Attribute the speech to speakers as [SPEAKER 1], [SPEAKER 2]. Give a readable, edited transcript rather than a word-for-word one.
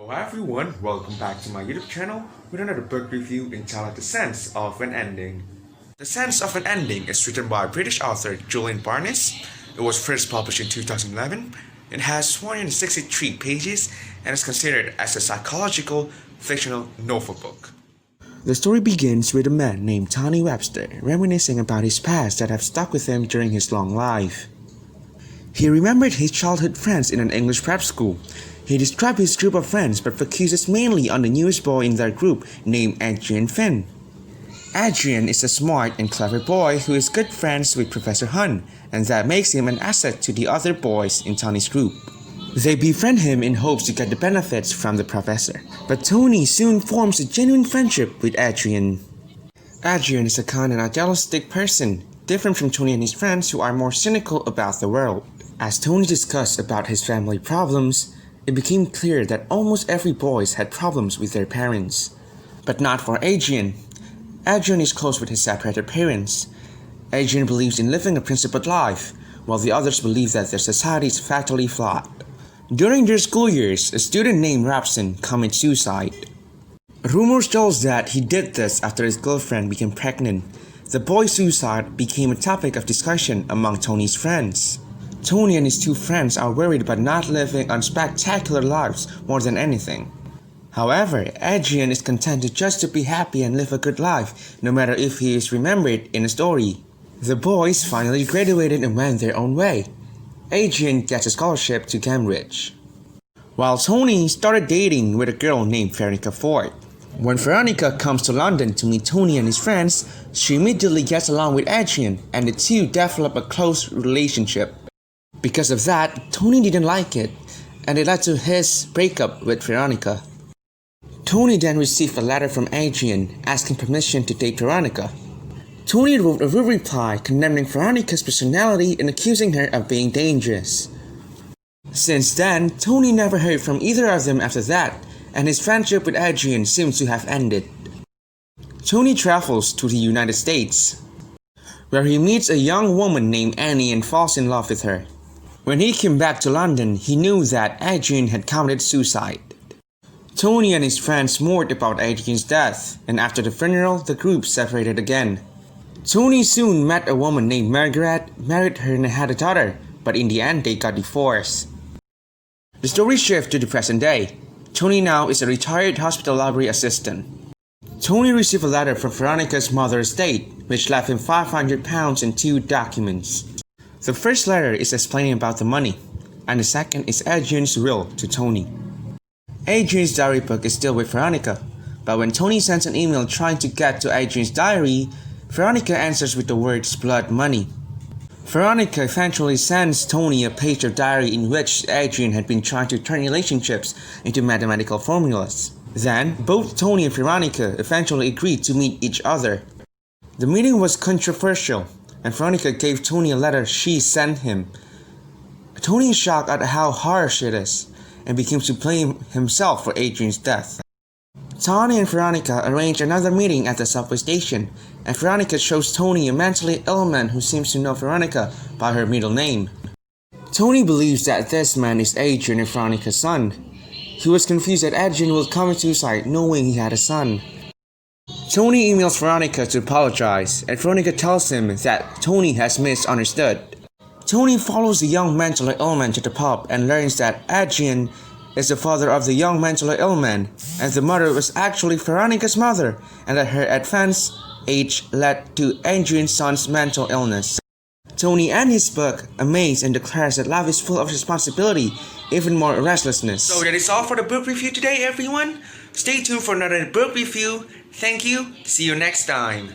[SPEAKER 1] Hello everyone, welcome back to my YouTube channel with another book review entitled The Sense of an Ending. The Sense of an Ending is written by British author Julian Barnes. It was first published in 2011. It has 163 pages and is considered as a psychological fictional novel book. The story begins with a man named Tony Webster reminiscing about his past that have stuck with him during his long life. He remembered his childhood friends in an English prep school. He described his group of friends but focuses mainly on the newest boy in their group named Adrian Finn. Adrian is a smart and clever boy who is good friends with Professor Hun, and that makes him an asset to the other boys in Tony's group. They befriend him in hopes to get the benefits from the professor, but Tony soon forms a genuine friendship with Adrian. Adrian is a kind and idealistic person, different from Tony and his friends who are more cynical about the world. As Tony discussed about his family problems, it became clear that almost every boy had problems with their parents. But not for Adrian. Adrian is close with his separated parents. Adrian believes in living a principled life, while the others believe that their society is fatally flawed. During their school years, a student named Rapson committed suicide. Rumors tells that he did this after his girlfriend became pregnant. The boy's suicide became a topic of discussion among Tony's friends. Tony and his two friends are worried about not living unspectacular lives more than anything. However, Adrian is content just to be happy and live a good life, no matter if he is remembered in a story. The boys finally graduated and went their own way. Adrian gets a scholarship to Cambridge, while Tony started dating with a girl named Veronica Ford. When Veronica comes to London to meet Tony and his friends, she immediately gets along with Adrian, and the two develop a close relationship. Because of that, Tony didn't like it, and it led to his breakup with Veronica. Tony then received a letter from Adrian asking permission to date Veronica. Tony wrote a rude reply condemning Veronica's personality and accusing her of being dangerous. Since then, Tony never heard from either of them after that, and his friendship with Adrian seems to have ended. Tony travels to the United States, where he meets a young woman named Annie and falls in love with her. When he came back to London, he knew that Adrian had committed suicide. Tony and his friends mourned about Adrian's death, and after the funeral, the group separated again. Tony soon met a woman named Margaret, married her and had a daughter, but in the end they got divorced. The story shifts to the present day. Tony now is a retired hospital library assistant. Tony received a letter from Veronica's mother's estate, which left him £500 and 2 documents. The first letter is explaining about the money, and the second is Adrian's will to Tony. Adrian's diary book is still with Veronica, but when Tony sends an email trying to get to Adrian's diary, Veronica answers with the words blood money. Veronica eventually sends Tony a page of diary in which Adrian had been trying to turn relationships into mathematical formulas. Then, both Tony and Veronica eventually agreed to meet each other. The meeting was controversial, and Veronica gave Tony a letter she sent him. Tony is shocked at how harsh it is, and begins to blame himself for Adrian's death. Tony and Veronica arrange another meeting at the subway station, and Veronica shows Tony a mentally ill man who seems to know Veronica by her middle name. Tony believes that this man is Adrian and Veronica's son. He was confused that Adrian would commit suicide knowing he had a son. Tony emails Veronica to apologize, and Veronica tells him that Tony has misunderstood. Tony follows the young mentally ill man to the pub and learns that Adrian is the father of the young mentally ill man, and the mother was actually Veronica's mother, and that her advanced age led to Adrian's son's mental illness. Tony ends his book amazed and declares that life is full of responsibility, even more restlessness. So that is all for the book review today, everyone. Stay tuned for another book review. Thank you. See you next time.